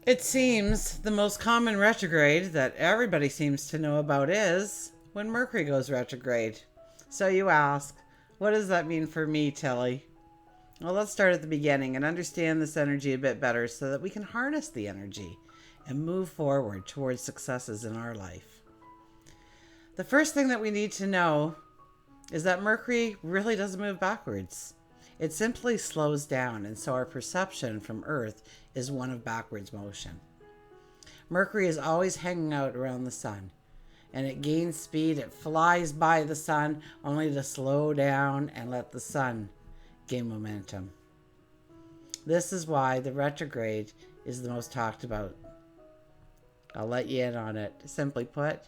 It seems the most common retrograde that everybody seems to know about is when Mercury goes retrograde. So you ask, what does that mean for me, Tilly? Well, let's start at the beginning and understand this energy a bit better so that we can harness the energy and move forward towards successes in our life. The first thing that we need to know is that Mercury really doesn't move backwards. It simply slows down, and so our perception from Earth is one of backwards motion. Mercury is always hanging out around the sun, and it gains speed. It flies by the sun only to slow down and let the sun gain momentum. This is why the retrograde is the most talked about. I'll let you in on it. Simply put,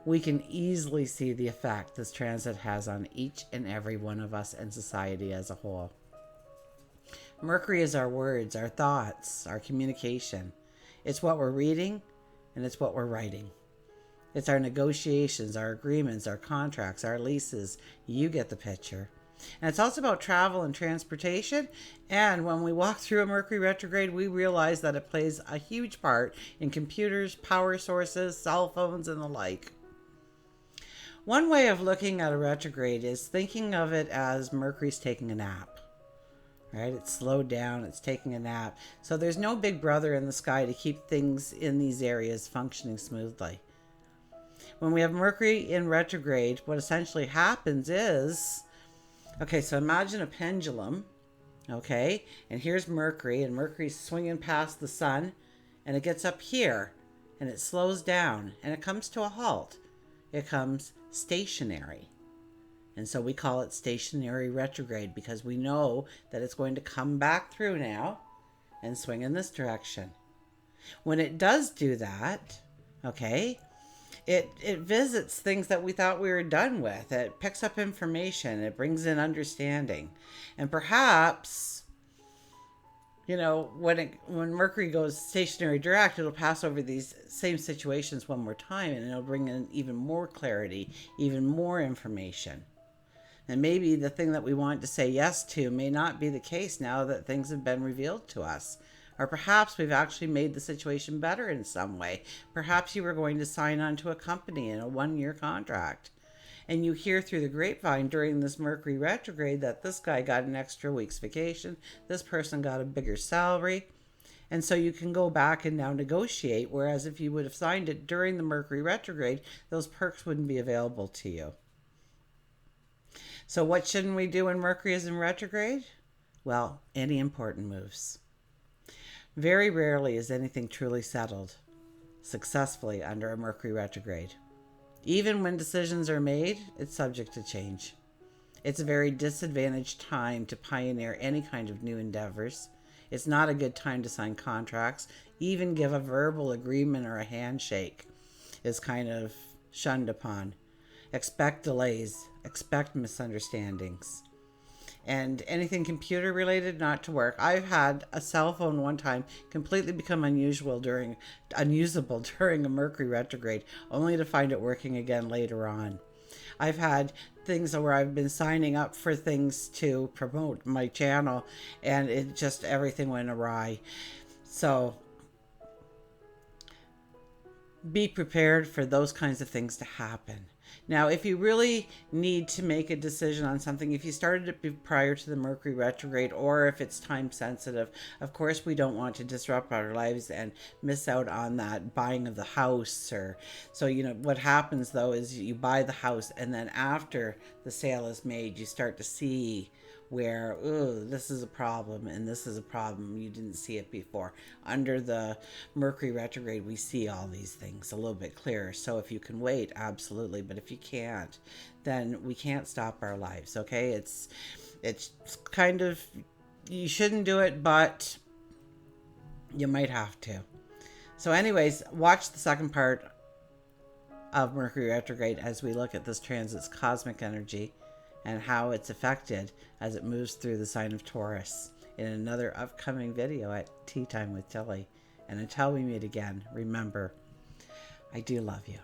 we can easily see the effect this transit has on each and every one of us and society as a whole. Mercury is our words, our thoughts, our communication. It's what we're reading and it's what we're writing. It's our negotiations, our agreements, our contracts, our leases. You get the picture. And it's also about travel and transportation. And when we walk through a Mercury retrograde, we realize that it plays a huge part in computers, power sources, cell phones, and the like. One way of looking at a retrograde is thinking of it as Mercury's taking a nap. Right? It's slowed down, it's taking a nap. So there's no big brother in the sky to keep things in these areas functioning smoothly. When we have Mercury in retrograde, what essentially happens is, okay, so imagine a pendulum, okay? And here's Mercury, and Mercury's swinging past the sun, and it gets up here, and it slows down, and it comes to a halt. It comes stationary. And so we call it stationary retrograde because we know that it's going to come back through now and swing in this direction. When it does do that, okay, it visits things that we thought we were done with. It picks up information. It brings in understanding. And perhaps, you know, when Mercury goes stationary direct, it'll pass over these same situations one more time, and it'll bring in even more clarity, even more information. And maybe the thing that we want to say yes to may not be the case now that things have been revealed to us. Or perhaps we've actually made the situation better in some way. Perhaps you were going to sign on to a company in a 1-year contract. And you hear through the grapevine during this Mercury retrograde that this guy got an extra week's vacation. This person got a bigger salary. And so you can go back and now negotiate. Whereas if you would have signed it during the Mercury retrograde, those perks wouldn't be available to you. So what shouldn't we do when Mercury is in retrograde? Well, any important moves. Very rarely is anything truly settled successfully under a Mercury retrograde. Even when decisions are made, it's subject to change. It's a very disadvantaged time to pioneer any kind of new endeavors. It's not a good time to sign contracts. Even give a verbal agreement or a handshake is kind of shunned upon. Expect delays. Expect misunderstandings. And anything computer related, not to work. I've had a cell phone one time completely become unusable during a Mercury retrograde, only to find it working again later on. I've had things where I've been signing up for things to promote my channel, and everything went awry. So be prepared for those kinds of things to happen. Now, if you really need to make a decision on something, if you started it prior to the Mercury retrograde, or if it's time sensitive, of course we don't want to disrupt our lives and miss out on that buying of the house. So what happens though is you buy the house, and then after the sale is made, you start to see where, this is a problem and this is a problem. You didn't see it before. Under the Mercury retrograde, we see all these things a little bit clearer. So if you can wait, absolutely. But if you can't, then we can't stop our lives, okay? It's kind of, you shouldn't do it, but you might have to. So anyways, watch the second part of Mercury retrograde as we look at this transit's cosmic energy and how it's affected as it moves through the sign of Taurus in another upcoming video at Tea Time with Tilly. And until we meet again, remember, I do love you.